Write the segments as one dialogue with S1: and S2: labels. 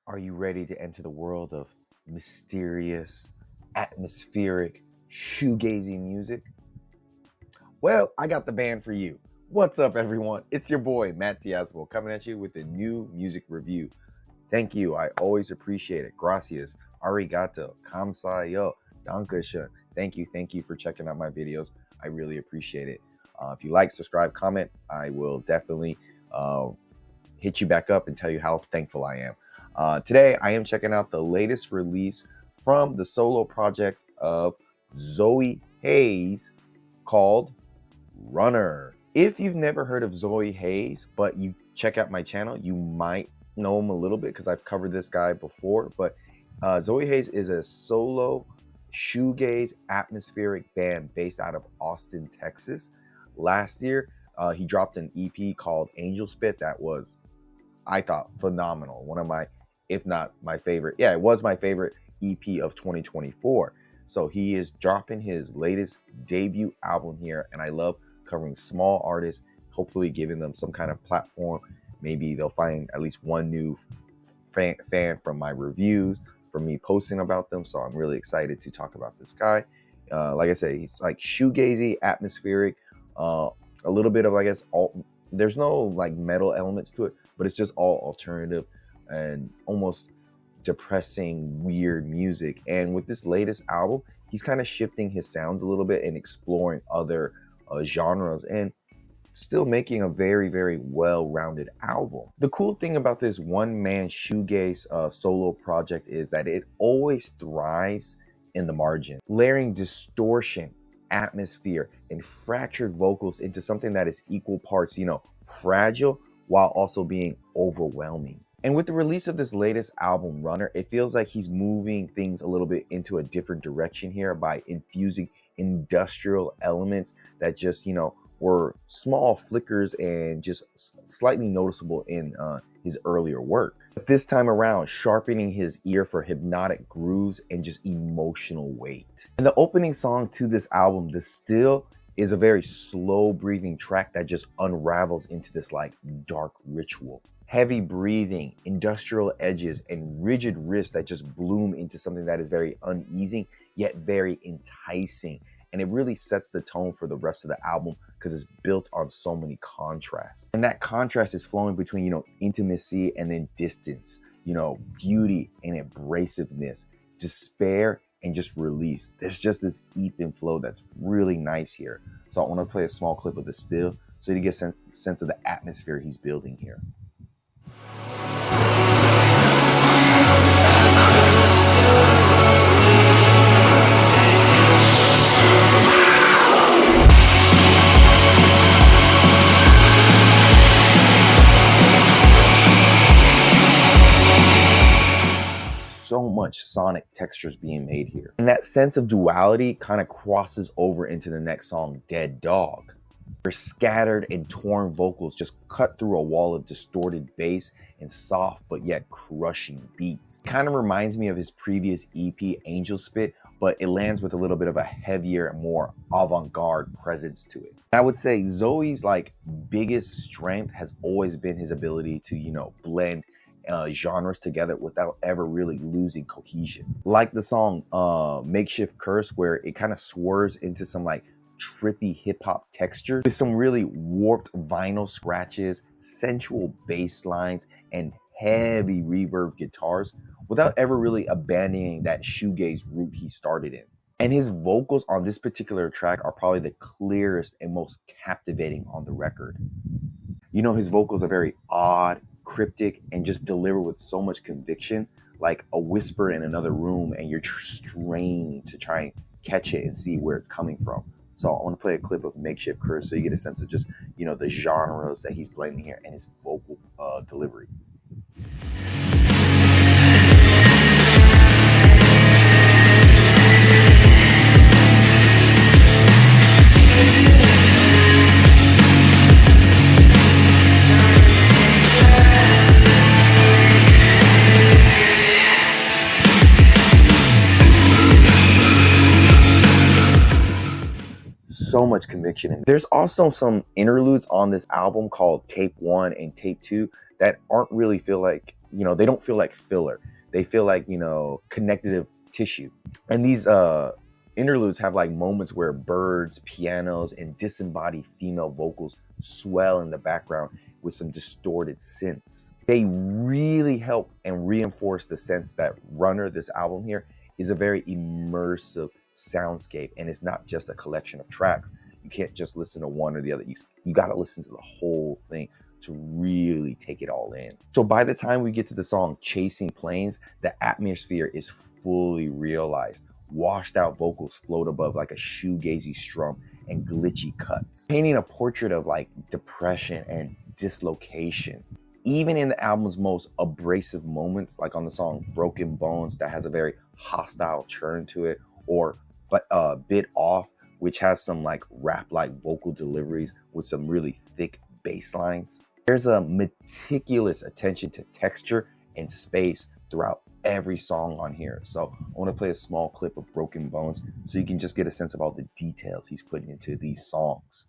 S1: Are you ready to enter the world of mysterious, atmospheric, shoegazing music? Well, I got the band for you. What's up, everyone? It's your boy, Matt Diazmo, coming at you with a new music review. Thank you. I always appreciate it. Gracias. Arigato. Kamsayo. Dankeschön. Thank you for checking out my videos. I really appreciate it. If you like, subscribe, comment, I will definitely hit you back up and tell you how thankful I am. Today, I am checking out the latest release from the solo project of Xoe Haze called Runner. If you've never heard of Xoe Haze, but you check out my channel, you might know him a little bit because I've covered this guy before. But Xoe Haze is a solo shoegaze atmospheric band based out of Austin, Texas. Last year, he dropped an EP called Angel Spit that was, I thought, phenomenal. One of my, if not my favorite, it was my favorite EP of 2024. So he is dropping his latest debut album here, and I love covering small artists, hopefully giving them some kind of platform. Maybe they'll find at least one new fan from my reviews, from me posting about them. So I'm really excited to talk about this guy. Like I said, he's like shoegazy, atmospheric, a little bit of, I guess, there's no like metal elements to it, but it's just all alternative and almost depressing, weird music. And with this latest album, he's kind of shifting his sounds a little bit and exploring other genres and still making a very, very well-rounded album. The cool thing about this one-man shoegaze solo project is that it always thrives in the margin, layering distortion, atmosphere, and fractured vocals into something that is equal parts, fragile while also being overwhelming. And with the release of this latest album, Runner, it feels like he's moving things a little bit into a different direction here by infusing industrial elements that just, were small flickers and just slightly noticeable in his earlier work. But this time around, sharpening his ear for hypnotic grooves and just emotional weight. And the opening song to this album, The Still, is a very slow breathing track that just unravels into this like dark ritual. Heavy breathing, industrial edges, and rigid riffs that just bloom into something that is very uneasy, yet very enticing. And it really sets the tone for the rest of the album because it's built on so many contrasts. And that contrast is flowing between, intimacy and then distance, beauty and abrasiveness, despair and just release. There's just this ebb and flow that's really nice here. So I want to play a small clip of The Still so you get a sense of the atmosphere he's building here. So much sonic textures being made here. And that sense of duality kind of crosses over into the next song, Dead Dog. Where scattered and torn vocals just cut through a wall of distorted bass and soft but yet crushing beats. Kind of reminds me of his previous EP, Angel Spit, but it lands with a little bit of a heavier, more avant-garde presence to it. I would say Xoe's biggest strength has always been his ability to, blend genres together without ever really losing cohesion. Like the song Makeshift Curse, where it kind of swerves into some trippy hip-hop texture with some really warped vinyl scratches, sensual bass lines, and heavy reverb guitars without ever really abandoning that shoegaze route he started in. And his vocals on this particular track are probably the clearest and most captivating on the record. His vocals are very odd, cryptic, and just deliver with so much conviction, like a whisper in another room, and you're straining to try and catch it and see where it's coming from. So I want to play a clip of Makeshift Curse so you get a sense of just, the genres that he's blending here and his vocal delivery. So much conviction. And there's also some interludes on this album called Tape 1 and Tape 2 that aren't really feel like they don't feel like filler. They feel like, connective tissue. And these interludes have like moments where birds, pianos, and disembodied female vocals swell in the background with some distorted synths. They really help and reinforce the sense that Runner, this album here, is a very immersive soundscape, and it's not just a collection of tracks. You can't just listen to one or the other. You got to listen to the whole thing to really take it all in. So by the time we get to the song Chasing Planes, the atmosphere is fully realized. Washed out vocals float above like a shoegazy strum and glitchy cuts, painting a portrait of like depression and dislocation. Even in the album's most abrasive moments, like on the song Broken Bones, that has a very hostile churn to it, or Bit Off, which has some like rap-like vocal deliveries with some really thick bass lines. There's a meticulous attention to texture and space throughout every song on here. So I want to play a small clip of Broken Bones so you can just get a sense of all the details he's putting into these songs.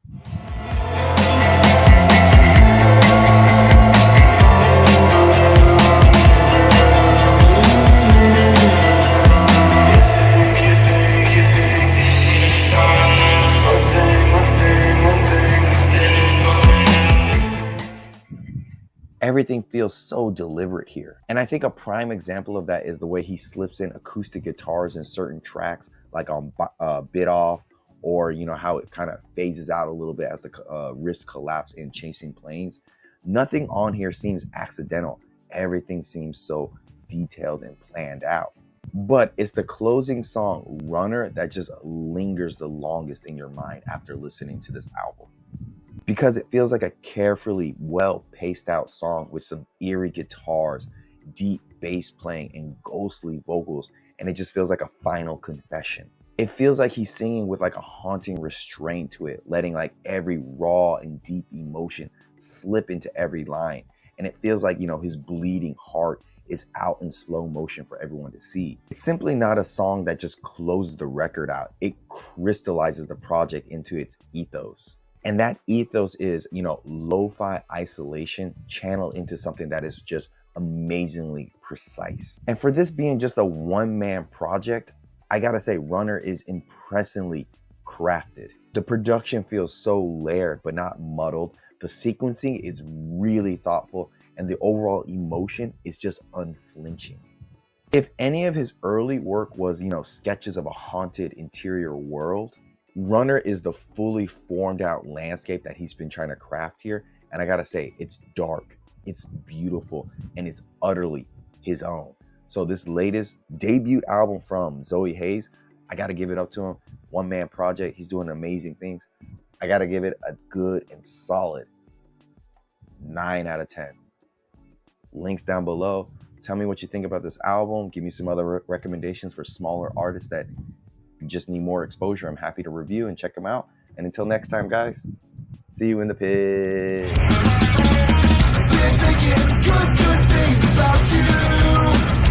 S1: Everything feels so deliberate here. And I think a prime example of that is the way he slips in acoustic guitars in certain tracks, like on Bit Off, or how it kind of phases out a little bit as the riffs collapse in Chasing Planes. Nothing on here seems accidental. Everything seems so detailed and planned out. But it's the closing song, Runner, that just lingers the longest in your mind after listening to this album. Because it feels like a carefully, well-paced out song with some eerie guitars, deep bass playing, and ghostly vocals, and it just feels like a final confession. It feels like he's singing with like a haunting restraint to it, letting like every raw and deep emotion slip into every line. And it feels like, his bleeding heart is out in slow motion for everyone to see. It's simply not a song that just closes the record out. It crystallizes the project into its ethos. And that ethos is, lo-fi isolation channeled into something that is just amazingly precise. And for this being just a one-man project, I gotta say, Runner is impressively crafted. The production feels so layered, but not muddled. The sequencing is really thoughtful, and the overall emotion is just unflinching. If any of his early work was, sketches of a haunted interior world, Runner is the fully formed out landscape that he's been trying to craft here. And I gotta say, it's dark, it's beautiful, and it's utterly his own. So this latest debut album from Xoe Haze, I gotta give it up to him. One-man project, he's doing amazing things. I gotta give it a good and solid 9 out of 10. Links down below. Tell me what you think about this album. Give me some other recommendations for smaller artists that you just need more exposure. I'm happy to review and check them out. And until next time, guys, see you in the pit. I can't think good things about you.